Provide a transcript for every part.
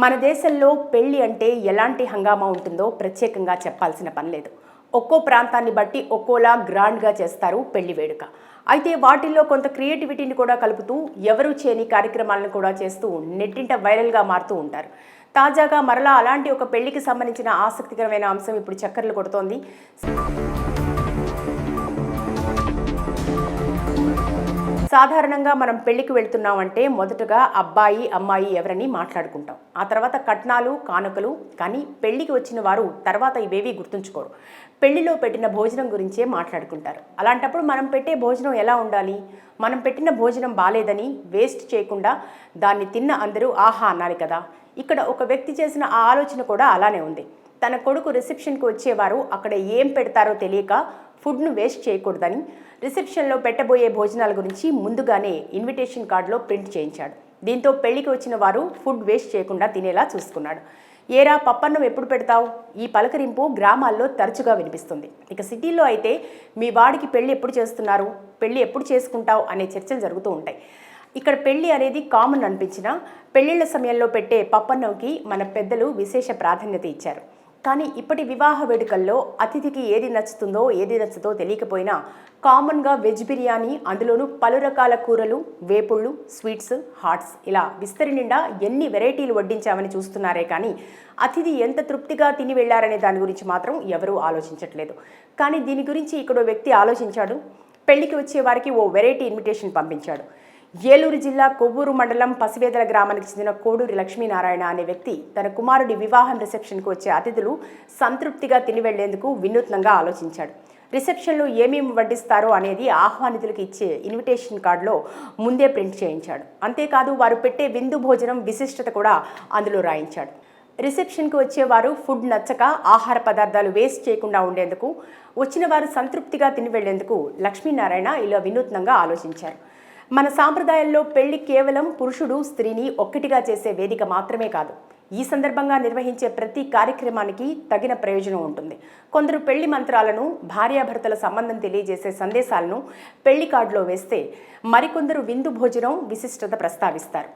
మన దేశంలో పెళ్లి అంటే ఎలాంటి హంగామా ఉంటుందో ప్రత్యేకంగా చెప్పాల్సిన పని లేదు. ఒక్కో ప్రాంతాన్ని బట్టి ఒక్కోలా గ్రాండ్గా చేస్తారు పెళ్లి వేడుక. అయితే వాటిల్లో కొంత క్రియేటివిటీని కూడా కలుపుతూ ఎవరూ చేయని కార్యక్రమాలను కూడా చేస్తూ నెట్టింట వైరల్గా మారుతూ ఉంటారు. తాజాగా మరలా అలాంటి ఒక పెళ్లికి సంబంధించిన ఆసక్తికరమైన అంశం ఇప్పుడు చక్కర్లు కొడుతోంది. సాధారణంగా మనం పెళ్లికి వెళ్తున్నామంటే మొదటగా అబ్బాయి అమ్మాయి ఎవరని మాట్లాడుకుంటాం. ఆ తర్వాత కట్నాలు కానుకలు. కానీ పెళ్లికి వచ్చిన వారు తర్వాత ఇవేవి గుర్తుంచుకోరు. పెళ్లిలో పెట్టిన భోజనం గురించే మాట్లాడుకుంటారు. అలాంటప్పుడు మనం పెట్టే భోజనం ఎలా ఉండాలి? మనం పెట్టిన భోజనం బాలేదని వేస్ట్ చేయకుండా దాన్ని తిన్న అందరూ ఆహా అన్నారు కదా. ఇక్కడ ఒక వ్యక్తి చేసిన ఆ ఆలోచన కూడా అలానే ఉంది. తన కొడుకు రిసెప్షన్కి వచ్చేవారు అక్కడ ఏం పెడతారో తెలియక ఫుడ్ను వేస్ట్ చేయకూడదని రిసెప్షన్లో పెట్టబోయే భోజనాల గురించి ముందుగానే ఇన్విటేషన్ కార్డులో ప్రింట్ చేయించాడు. దీంతో పెళ్లికి వచ్చిన వారు ఫుడ్ వేస్ట్ చేయకుండా తినేలా చూసుకున్నాడు. ఏరా పప్పన్నం ఎప్పుడు పెడతావు? ఈ పలకరింపు గ్రామాల్లో తరచుగా వినిపిస్తుంది. ఇక సిటీల్లో అయితే మీ వాడికి పెళ్లి ఎప్పుడు చేస్తున్నారు, పెళ్లి ఎప్పుడు చేసుకుంటావు అనే చర్చలు జరుగుతూ ఉంటాయి. ఇక్కడ పెళ్లి అనేది కామన్ అనిపించినా పెళ్లిళ్ల సమయంలో పెట్టే పప్పన్నంకి మన పెద్దలు విశేష ప్రాధాన్యత ఇచ్చారు. కానీ ఇప్పటి వివాహ వేడుకల్లో అతిథికి ఏది నచ్చుతుందో ఏది నచ్చుతో తెలియకపోయినా కామన్గా వెజ్ బిర్యానీ, అందులోనూ పలు రకాల కూరలు, వేపుళ్ళు, స్వీట్స్, హాట్స్ ఇలా విస్తరి నిండా ఎన్ని వెరైటీలు వడ్డించామని చూస్తున్నారే కానీ అతిథి ఎంత తృప్తిగా తిని వెళ్లారనే దాని గురించి మాత్రం ఎవరూ ఆలోచించట్లేదు. కానీ దీని గురించి ఇక్కడ వ్యక్తి ఆలోచించాడు. పెళ్లికి వచ్చే వారికి ఓ వెరైటీ ఇన్విటేషన్ పంపించాడు. ఏలూరు జిల్లా కొవ్వూరు మండలం పసివేదల గ్రామానికి చెందిన కోడూరి లక్ష్మీనారాయణ అనే వ్యక్తి తన కుమారుడి వివాహం రిసెప్షన్కు వచ్చే అతిథులు సంతృప్తిగా తిని వెళ్లేందుకు వినూత్నంగా ఆలోచించాడు. రిసెప్షన్లో ఏమేమి వడ్డిస్తారో అనేది ఆహ్వానితులకు ఇచ్చే ఇన్విటేషన్ కార్డులో ముందే ప్రింట్ చేయించాడు. అంతేకాదు వారు పెట్టే విందు భోజనం విశిష్టత కూడా అందులో రాయించాడు. రిసెప్షన్కి వచ్చేవారు ఫుడ్ నచ్చక ఆహార పదార్థాలు వేస్ట్ చేయకుండా ఉండేందుకు, వచ్చిన వారు సంతృప్తిగా తిని వెళ్లేందుకు లక్ష్మీనారాయణ ఇలా వినూత్నంగా ఆలోచించారు. మన సాంప్రదాయంలో పెళ్లి కేవలం పురుషుడు స్త్రీని ఒక్కటిగా చేసే వేదిక మాత్రమే కాదు. ఈ సందర్భంగా నిర్వహించే ప్రతి కార్యక్రమానికి తగిన ప్రయోజనం ఉంటుంది. కొందరు పెళ్లి మంత్రాలను, భార్యాభర్తల సంబంధం తెలియజేసే సందేశాలను పెళ్లి కార్డులో వేస్తే మరికొందరు విందు భోజనం విశిష్టత ప్రస్తావిస్తారు.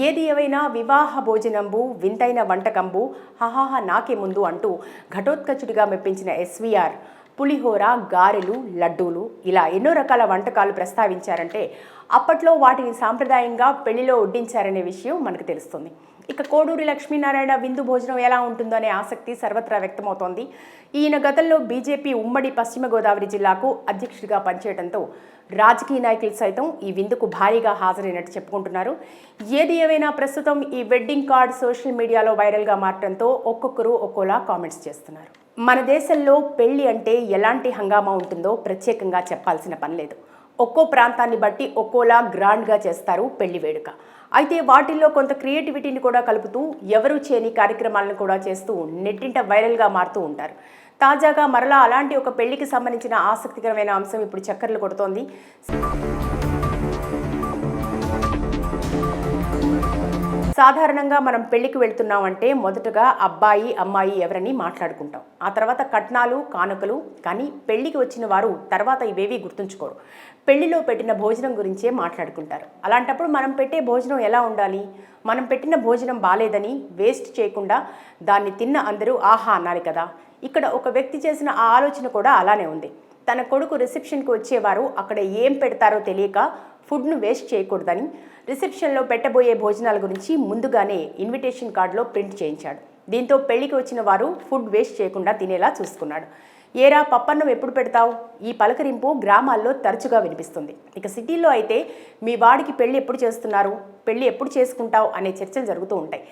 ఏది ఏవైనా వివాహ భోజనంబు వింతైన వంటకంబు హహాహ నాకే ముందు అంటూ ఘటోత్కచుడిగా మెప్పించిన ఎస్వీఆర్ పులిహోర, గారెలు, లడ్డూలు ఇలా ఎన్నో రకాల వంటకాలు ప్రస్తావించారంటే అప్పట్లో వాటిని సాంప్రదాయంగా పెళ్లిలో వడ్డించారనే విషయం మనకు తెలుస్తుంది. ఇక కోడూరి లక్ష్మీనారాయణ విందు భోజనం ఎలా ఉంటుందో అనే ఆసక్తి సర్వత్రా వ్యక్తమవుతోంది. ఈయన గతంలో బీజేపీ ఉమ్మడి పశ్చిమ గోదావరి జిల్లాకు అధ్యక్షుడిగా పనిచేయడంతో రాజకీయ నాయకులు సైతం ఈ విందుకు భారీగా హాజరైనట్టు చెప్పుకుంటున్నారు. ఏది ఏవైనా ప్రస్తుతం ఈ వెడ్డింగ్ కార్డ్ సోషల్ మీడియాలో వైరల్గా మారడంతో ఒక్కొక్కరు ఒక్కోలా కామెంట్స్ చేస్తున్నారు. మన దేశంలో పెళ్లి అంటే ఎలాంటి హంగామా ఉంటుందో ప్రత్యేకంగా చెప్పాల్సిన పని లేదు. ఒక్కో ప్రాంతాన్ని బట్టి ఒక్కోలా గ్రాండ్గా చేస్తారు పెళ్లి వేడుక. అయితే వాటిల్లో కొంత క్రియేటివిటీని కూడా కలుపుతూ ఎవరూ చేయని కార్యక్రమాలను కూడా చేస్తూ నెట్టింట వైరల్గా మారుతూ ఉంటారు. తాజాగా మరలా అలాంటి ఒక పెళ్లికి సంబంధించిన ఆసక్తికరమైన అంశం ఇప్పుడు చక్కర్లు కొడుతోంది. సాధారణంగా మనం పెళ్లికి వెళ్తున్నామంటే మొదటగా అబ్బాయి అమ్మాయి ఎవరని మాట్లాడుకుంటాం. ఆ తర్వాత కట్నాలు కానుకలు. కానీ పెళ్లికి వచ్చిన వారు తర్వాత ఇవేవి గుర్తుంచుకోరు. పెళ్లిలో పెట్టిన భోజనం గురించే మాట్లాడుకుంటారు. అలాంటప్పుడు మనం పెట్టే భోజనం ఎలా ఉండాలి? మనం పెట్టిన భోజనం బాలేదని వేస్ట్ చేయకుండా దాన్ని తిన్న అందరూ ఆహా అన్నారు కదా. ఇక్కడ ఒక వ్యక్తి చేసిన ఆ ఆలోచన కూడా అలానే ఉంది. తన కొడుకు రిసెప్షన్కి వచ్చేవారు అక్కడ ఏం పెడతారో తెలియక ఫుడ్ను వేస్ట్ చేయకూడదని రిసెప్షన్లో పెట్టబోయే భోజనాల గురించి ముందుగానే ఇన్విటేషన్ కార్డులో ప్రింట్ చేయించాడు. దీంతో పెళ్లికి వచ్చిన వారు ఫుడ్ వేస్ట్ చేయకుండా తినేలా చూసుకున్నాడు. ఏరా పప్పన్నం ఎప్పుడు పెడతావు? ఈ పలకరింపు గ్రామాల్లో తరచుగా వినిపిస్తుంది. ఇక సిటీల్లో అయితే మీ వాడికి పెళ్లి ఎప్పుడు చేస్తున్నారు, పెళ్లి ఎప్పుడు చేసుకుంటావు అనే చర్చలు జరుగుతూ ఉంటాయి.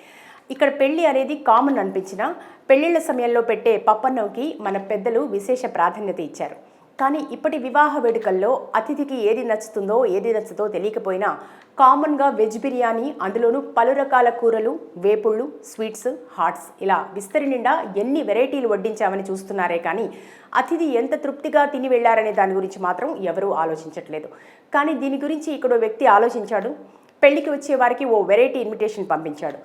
ఇక్కడ పెళ్లి అనేది కామన్ అనిపించినా పెళ్లిళ్ల సమయంలో పెట్టే పప్పన్నంకి మన పెద్దలు విశేష ప్రాధాన్యత ఇచ్చారు. కానీ ఇప్పటి వివాహ వేడుకల్లో అతిథికి ఏది నచ్చుతుందో ఏది నచ్చుతో తెలియకపోయినా కామన్గా వెజ్ బిర్యానీ, అందులోనూ పలు రకాల కూరలు, వేపుళ్ళు, స్వీట్స్, హాట్స్ ఇలా విస్తరి నిండా ఎన్ని వెరైటీలు వడ్డించామని చూస్తున్నారే కానీ అతిథి ఎంత తృప్తిగా తిని వెళ్లారనే దాని గురించి మాత్రం ఎవరూ ఆలోచించట్లేదు. కానీ దీని గురించి ఇక్కడ వ్యక్తి ఆలోచించాడు. పెళ్లికి వచ్చే వారికి ఓ వెరైటీ ఇన్విటేషన్ పంపించాడు.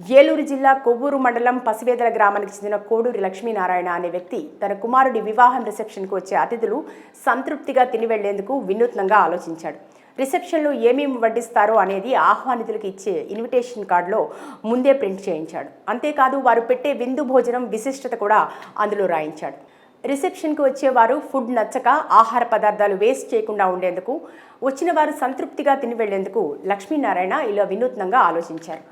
ఏలూరు జిల్లా కొవ్వూరు మండలం పసివేదల గ్రామానికి చెందిన కోడూరి లక్ష్మీనారాయణ అనే వ్యక్తి తన కుమారుడి వివాహం రిసెప్షన్కు వచ్చే అతిథులు సంతృప్తిగా తిని వెళ్లేందుకు వినూత్నంగా ఆలోచించాడు. రిసెప్షన్లో ఏమేమి వడ్డిస్తారో అనేది ఆహ్వానితులకు ఇచ్చే ఇన్విటేషన్ కార్డులో ముందే ప్రింట్ చేయించాడు. అంతేకాదు వారు పెట్టే విందు భోజనం విశిష్టత కూడా అందులో రాయించాడు. రిసెప్షన్కి వచ్చేవారు ఫుడ్ నచ్చక ఆహార పదార్థాలు వేస్ట్ చేయకుండా ఉండేందుకు, వచ్చిన వారు సంతృప్తిగా తిని వెళ్లేందుకు లక్ష్మీనారాయణ ఇలా వినూత్నంగా ఆలోచించారు.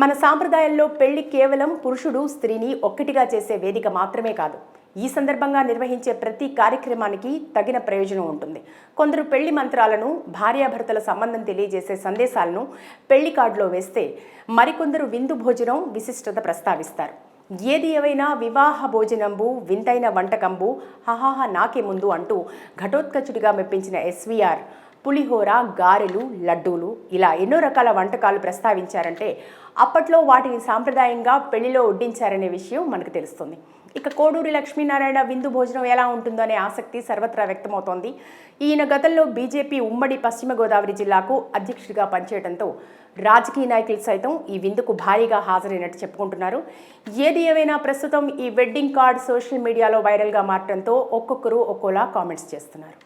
మన సాంప్రదాయంలో పెళ్లి కేవలం పురుషుడు స్త్రీని ఒక్కటిగా చేసే వేదిక మాత్రమే కాదు. ఈ సందర్భంగా నిర్వహించే ప్రతి కార్యక్రమానికి తగిన ప్రయోజనం ఉంటుంది. కొందరు పెళ్లి మంత్రాలను, భార్యాభర్తల సంబంధం తెలియజేసే సందేశాలను పెళ్లి కార్డులో వేస్తే మరికొందరు విందు భోజనం విశిష్టత ప్రస్తావిస్తారు. ఏది ఏవైనా వివాహ భోజనంబు వింతైన వంటకంబు హహాహ నాకే ముందు అంటూ ఘటోత్కచుడిగా మెప్పించిన ఎస్వీఆర్ పులిహోర, గారెలు, లడ్డూలు ఇలా ఎన్నో రకాల వంటకాలు ప్రస్తావించారంటే అప్పట్లో వాటిని సాంప్రదాయంగా పెళ్లిలో వడ్డించారనే విషయం మనకు తెలుస్తుంది. ఇక కోడూరి లక్ష్మీనారాయణ విందు భోజనం ఎలా ఉంటుందో అనే ఆసక్తి సర్వత్రా వ్యక్తమవుతోంది. ఈయన గతంలో బీజేపీ ఉమ్మడి పశ్చిమ గోదావరి జిల్లాకు అధ్యక్షుడిగా పనిచేయడంతో రాజకీయ నాయకులు సైతం ఈ విందుకు భారీగా హాజరైనట్టు చెప్పుకుంటున్నారు. ఏది ఏమైనా ప్రస్తుతం ఈ వెడ్డింగ్ కార్డ్ సోషల్ మీడియాలో వైరల్గా మారడంతో ఒక్కొక్కరు ఒక్కోలా కామెంట్స్ చేస్తున్నారు.